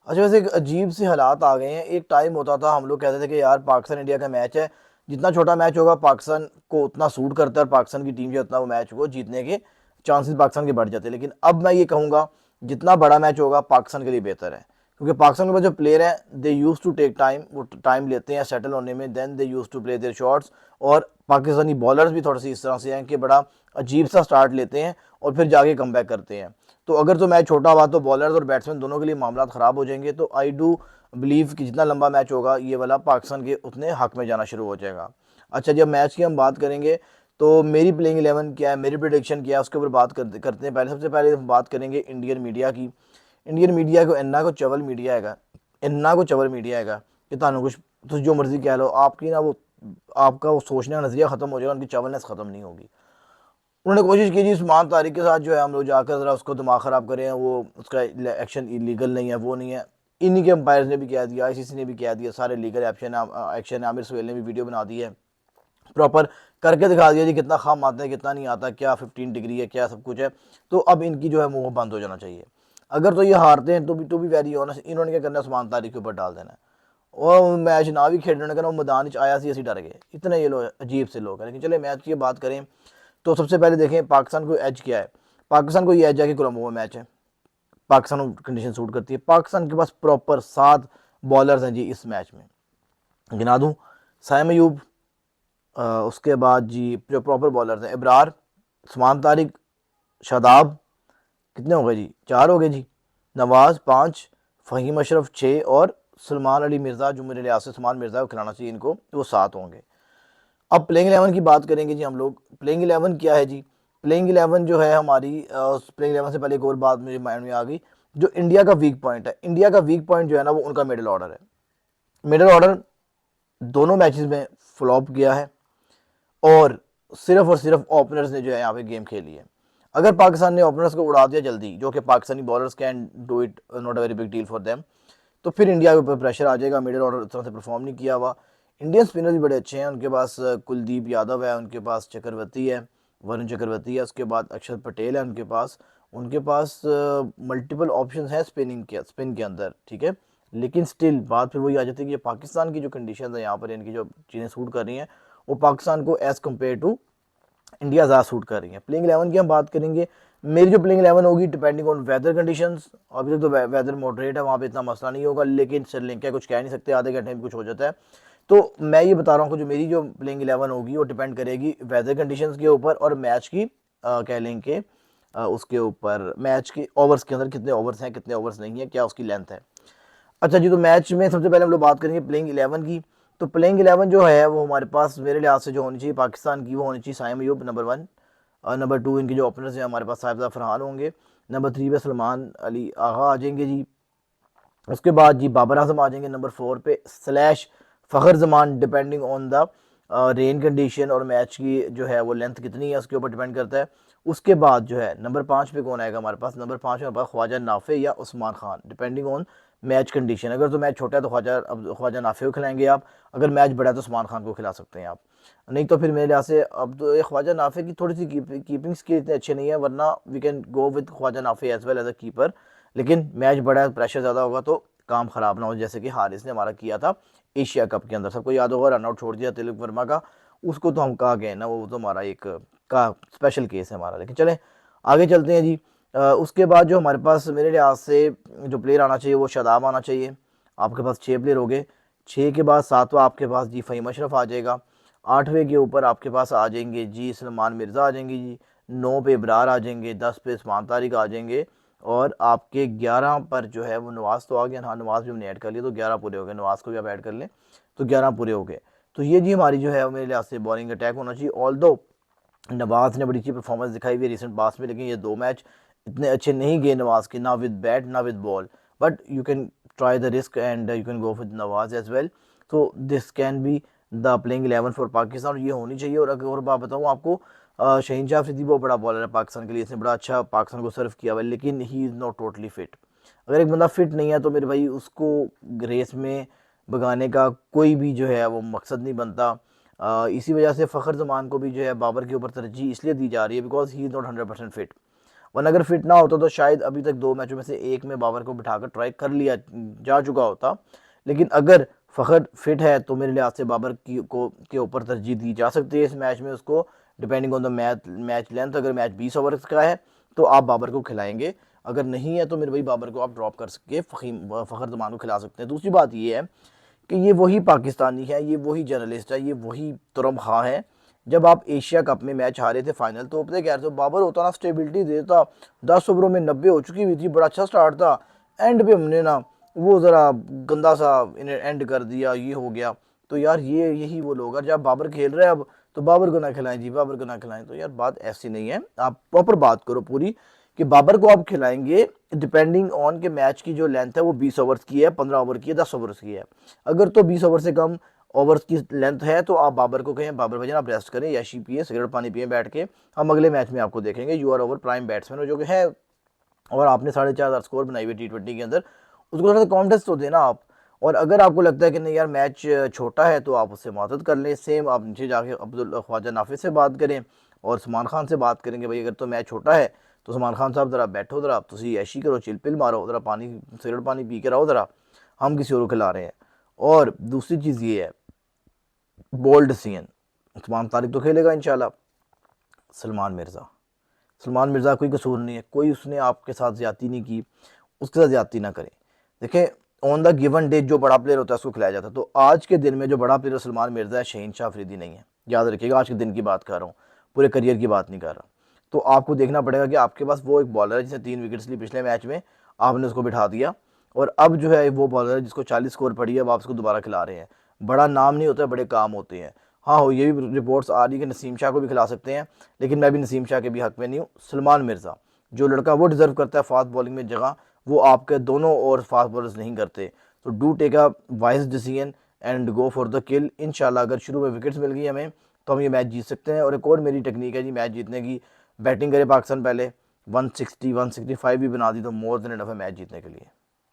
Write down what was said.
अच्छा, वैसे एक अजीब से हालात आ गए हैं। एक टाइम होता था, हम लोग कहते थे कि यार पाकिस्तान इंडिया का मैच है, जितना छोटा मैच होगा पाकिस्तान को उतना सूट करता है और पाकिस्तान की टीम जो है उतना वो मैच को जीतने के चांसेस पाकिस्तान के बढ़ जाते हैं। लेकिन अब मैं ये कहूँगा जितना बड़ा मैच होगा पाकिस्तान के लिए बेहतर है, क्योंकि पाकिस्तान के पास जो प्लेयर हैं they use to take time, वो टाइम लेते हैं सेटल होने में, then they use to play their shots. और पाकिस्तानी बॉलर्स भी थोड़े से इस तरह से हैं कि बड़ा अजीब सा स्टार्ट लेते हैं और फिर जाके कम बैक करते हैं। तो अगर तो मैच छोटा हुआ तो बॉलर्स और बैट्समैन दोनों के लिए मामला ख़राब हो जाएंगे। तो आई डू बिलीव कि जितना लंबा मैच होगा ये वाला पाकिस्तान के उतने हक में जाना शुरू हो जाएगा। अच्छा, जब मैच की हम बात करेंगे तो मेरी प्लेइंग 11 क्या है, मेरी प्रिडिक्शन क्या है, उसके ऊपर बात करते हैं। पहले सबसे पहले हम बात करेंगे इंडियन मीडिया की। इंडियन मीडिया को इन्ना को चवल मीडिया हैगा, इन्ना को चवल मीडिया हैगा कि तुहानू कुछ तुम जो मर्जी कह लो, आपकी ना वो आपका वो सोचने का नजरिया खत्म हो जाएगा, उनकी चवलनेस खत्म नहीं होगी। उन्होंने कोशिश की जी उस्मान तारिक के साथ जो है हम लोग जाकर ज़रा उसको दिमाग ख़राब करें, वो उसका एक्शन इलीगल नहीं है, वो नहीं है। इन्हीं के अंपायर ने भी कह दिया, आईसीसी ने भी कह दिया, सारे लीगल एक्शन है। आमिर सुहेल ने भी वीडियो बना दी है, प्रॉपर करके दिखा दिया जी कितना खाम आता है कितना नहीं आता, क्या 15 डिग्री है, क्या सब कुछ है। तो अब इनकी जो है मुंह बंद हो जाना चाहिए। अगर तो ये हारते हैं तो भी वेरी ऑनेस्ट, इन्होंने क्या करना है, उस्मान तारिक के ऊपर डाल देना है। और मैच ना भी खेलने का वो मैदान आया सी, ऐसी डर गए, इतने ये लोग अजीब से लोग हैं। लेकिन चले मैच की बात करें तो सबसे पहले देखें पाकिस्तान को एज क्या है। पाकिस्तान को ये एज है कि कोलंबो में मैच है, पाकिस्तान को कंडीशन सूट करती है। पाकिस्तान के पास प्रॉपर 7 बॉलर्स हैं जी इस मैच में, गिना दूं। साइम अयूब, उसके बाद जी जो प्रॉपर बॉलर्स हैं, इब्रार, उस्मान तारिक, शादाब, कितने हो गए जी, 4 हो गए जी। नवाज 5, फ़हीम अशरफ 6 और सलमान अली मिर्ज़ा, जो मेरे लिहाज से सलमान मिर्ज़ा को खिलाना चाहिए इनको, वो 7 होंगे। अब प्लेइंग 11 की बात करेंगे जी हम लोग। प्लेइंग 11 क्या है जी, प्लेइंग 11 जो है हमारी, प्लेइंग 11 से पहले एक और बात मुझे माइंड में आ गई। जो इंडिया का वीक पॉइंट है, इंडिया का वीक पॉइंट जो है ना वो उनका मिडिल ऑर्डर है। मिडिल ऑर्डर दोनों मैचेस में फ्लॉप गया है और सिर्फ ओपनर्स ने जो है यहाँ पे गेम खेली है। अगर पाकिस्तान ने ओपनर्स को उड़ा दिया जल्दी, जो कि Pakistani bowlers can do it, not a very big deal for them, तो फिर इंडिया के ऊपर प्रेशर आ जाएगा। मिडिल ऑर्डर उस तरह से परफॉर्म नहीं किया हुआ। इंडियन स्पिनर भी बड़े अच्छे हैं, उनके पास कुलदीप यादव है, उनके पास चक्रवर्ती है, वरुण चक्रवर्ती है, उसके बाद अक्षर पटेल है उनके पास मल्टीपल ऑप्शन है स्पिन के अंदर, ठीक है। लेकिन स्टिल बात फिर वही आ जाती है कि पाकिस्तान की जो कंडीशन है यहाँ पर, इनकी जो चीज़ें सूट कर रही हैं वो पाकिस्तान को एज़ कम्पेयर टू इंडिया ज़्यादा सूट कर रही है। प्लेइंग 11 की हम बात करेंगे, मेरी जो प्लेइंग 11 होगी डिपेंडिंग ऑन वेदर कंडीशंस। अभी तक तो वेदर मॉडरेट है, वहाँ पे इतना मसला नहीं होगा, लेकिन श्रीलंका कुछ कह नहीं सकते, आधे घंटे में कुछ हो जाता है। तो मैं ये बता रहा हूँ कि जो मेरी जो प्लेइंग 11 होगी वो डिपेंड करेगी वेदर कंडीशंस के ऊपर और मैच की कह लें कि उसके ऊपर, मैच के ओवर्स के अंदर कितने ओवर्स हैं कितने ओवर्स नहीं है, क्या उसकी लेंथ है। अच्छा जी, तो मैच में सबसे पहले हम लोग बात करेंगे प्लेइंग 11 की। तो प्लेइंग 11 जो है वो हमारे पास मेरे लिहाज से जो होनी चाहिए पाकिस्तान की, वो होनी चाहिए साइम अयूब नंबर 1, और नंबर 2 इनके जो ओपनर्स हैं हमारे पास साहिबजादा फरहान होंगे। नंबर 3 पे सलमान अली आगा आ जाएंगे जी। उसके बाद जी बाबर आजम आ जाएंगे नंबर 4 पे, slash Fakhar Zaman, depending on the rain condition और मैच की जो है वो लेंथ कितनी है उसके ऊपर डिपेंड करता है। उसके बाद जो है नंबर 5 पे कौन आएगा हमारे पास, नंबर 5 में हमारे पास ख्वाजा नाफे या Usman Khan, depending on match condition. अगर तो मैच छोटा है तो ख्वाजा नाफे को खिलाएंगे आप, अगर मैच बड़ा है तो उस्मान खान को खिला सकते हैं आप। नहीं तो फिर मेरे लिहाज से अब तो ये ख्वाजा नाफे की थोड़ी सी कीपिंग स्किल इतने अच्छे नहीं है, वरना we can go with Khawaja Nafay as well as a keeper. लेकिन मैच बड़ा है, प्रेशर ज़्यादा होगा तो काम ख़राब ना हो, जैसे कि हारिस ने हमारा किया था एशिया कप के अंदर, सबको याद होगा, रनआउट छोड़ दिया तिलक वर्मा का। उसको तो हम कहा गए ना, वो तो हमारा एक का स्पेशल केस है हमारा। लेकिन चलें आगे चलते हैं जी। उसके बाद जो हमारे पास मेरे लिहाज से जो प्लेयर आना चाहिए वो शादाब आना चाहिए। आपके पास 6 प्लेयर हो गए। 6 के बाद 7वां आपके पास जी फ़हीम अशरफ आ जाएगा। 8वें के ऊपर आपके पास आ जाएंगे जी सलमान मिर्ज़ा आ जाएंगे जी। 9 पे इब्रार आ जाएंगे। 10 पे उस्मान तारिक आ जाएंगे। और आपके 11 पर जो है वो नवाज़ तो आ गया, हाँ नवाज़ भी हमने ऐड कर लिया तो 11 पूरे हो गए, नवाज़ को भी आप ऐड कर लें तो 11 पूरे हो गए। तो ये जी हमारी जो है मेरे लिहाज से बॉलिंग अटैक होना चाहिए। ऑल दो नवाज़ ने बड़ी अच्छी परफॉर्मेंस दिखाई हुई है रिसेंट पास में, लेकिन ये 2 मैच इतने अच्छे नहीं गए नवाज़ के, ना विद बैट ना with ball. But you can try the risk and you can go with Nawaz as well. तो this can be the playing 11 for Pakistan, और ये होनी चाहिए। और अगर और बात बताऊँ आपको, शहीन शाह अफरीदी बहुत बड़ा बॉलर है पाकिस्तान के लिए, इसने बड़ा अच्छा पाकिस्तान को सर्व किया हुआ है, लेकिन he is not totally fit. अगर एक बंदा फिट नहीं है तो मेरे भाई उसको रेस में भगाने का कोई भी जो है वो मकसद नहीं बनता। इसी वजह से फ़खर जमान को भी जो है बाबर के ऊपर तरजीह इसलिए दी जा रही है because he is not 100% fit. वरना अगर फिट ना होता तो शायद अभी तक 2 मैचों में से एक में बाबर को बिठाकर ट्राई कर लिया जा चुका होता। लेकिन अगर फ़खर फिट है तो मेरे लिहाज से बाबर की को के ऊपर तरजीह दी जा सकती है इस मैच में उसको, depending on the match length. अगर मैच 20 ओवर का है तो आप बाबर को खिलाएंगे, अगर नहीं है तो मेरे भाई बाबर को आप ड्रॉप कर सके फ़खर जमान को खिला सकते हैं। दूसरी बात ये है कि ये वही पाकिस्तानी है, ये वही जर्नलिस्ट है, ये वही तुरम खां है। जब आप एशिया कप में मैच हारे थे फाइनल, तो पता क्या तो बाबर होता ना, स्टेबिलिटी देता, 10 ओवरों में 90 हो चुकी हुई थी, बड़ा अच्छा स्टार्ट था, एंड पे हमने ना वो ज़रा गंदा सा इन्हें एंड कर दिया, ये हो गया। तो यार ये यही वो लोग हैं, जब बाबर खेल रहे हैं अब तो बाबर को ना खिलाएं जी, बाबर को ना खिलाएं। तो यार बात ऐसी नहीं है, आप प्रॉपर बात करो पूरी कि बाबर को आप खिलाएंगे डिपेंडिंग ऑन के मैच की जो लेंथ है वो 20 ओवर्स की है, 15 ओवर की है, 10 ओवर्स की है। अगर तो 20 ओवर से कम ओवर्स की लेंथ है तो आप बाबर को कहें बाबर भजन आप रेस्ट करें, याशी पिए, सिगरेट पानी पिए बैठ के, हम अगले मैच में आपको देखेंगे। You are over prime batsman जो कि है, और आपने 4,500 स्कोर बनाई हुई T20 के अंदर, उसको थोड़ा सा कॉन्फिडेंस तो देना आप। और अगर आपको लगता है कि नहीं यार मैच छोटा है तो आप उससे मदद कर लें, सेम आप नीचे जाके अब्दुल ख्वाजा नाफिस से बात करें और सलमान खान से बात करेंगे भाई अगर तो मैच छोटा है तो सलमान खान साहब ज़रा बैठो, ज़रा तुम ऐशी करो, चिल मारो, ज़रा पानी सिगरेट पानी पी के रहो, ज़रा हम किसी और को खिला रहे हैं। और दूसरी चीज़ ये है, बोल्ड सीएन उस्मान तारिक तो खेलेगा इंशाल्लाह। सलमान मिर्ज़ा, सलमान मिर्ज़ा कोई कसूर नहीं है, कोई उसने आपके साथ ज़्यादती नहीं की, उसके साथ ज़्यादती ना करें। देखें ऑन द गिवन डे जो बड़ा प्लेयर होता है उसको खिलाया जाता है, तो आज के दिन में जो बड़ा प्लेयर सलमान मिर्ज़ा है, शहीनशाह अफरीदी नहीं है, याद रखिएगा। आज के दिन की बात कर रहा हूँ, पूरे करियर की बात नहीं कर रहा। तो आपको देखना पड़ेगा कि आपके पास वो एक बॉलर है जिसने 3 विकेट्स ली पिछले मैच में, आपने उसको बिठा दिया, और अब जो है वो बॉलर है जिसको 40 स्कोर पड़ी है, अब आप उसको दोबारा खिला रहे हैं। बड़ा नाम नहीं होता है, बड़े काम होते हैं। हाँ हो, ये भी रिपोर्ट्स आ रही है कि नसीम शाह को भी खिला सकते हैं, लेकिन मैं भी नसीम शाह के भी हक में नहीं हूँ। सलमान मिर्ज़ा जो लड़का वो डिज़र्व करता है फास्ट बॉलिंग में जगह, वो आपके दोनों और फास्ट बॉलर्स नहीं करते। तो do take a wise decision and go for the kill. इंशाल्लाह अगर शुरू में विकेट्स मिल गई हमें तो हम ये मैच जीत सकते हैं। और एक और मेरी टेक्निक है जी मैच जीतने की, बैटिंग करे पाकिस्तान पहले 160 165 भी बना दी तो मोर देन इनफ है मैच जीतने के लिए।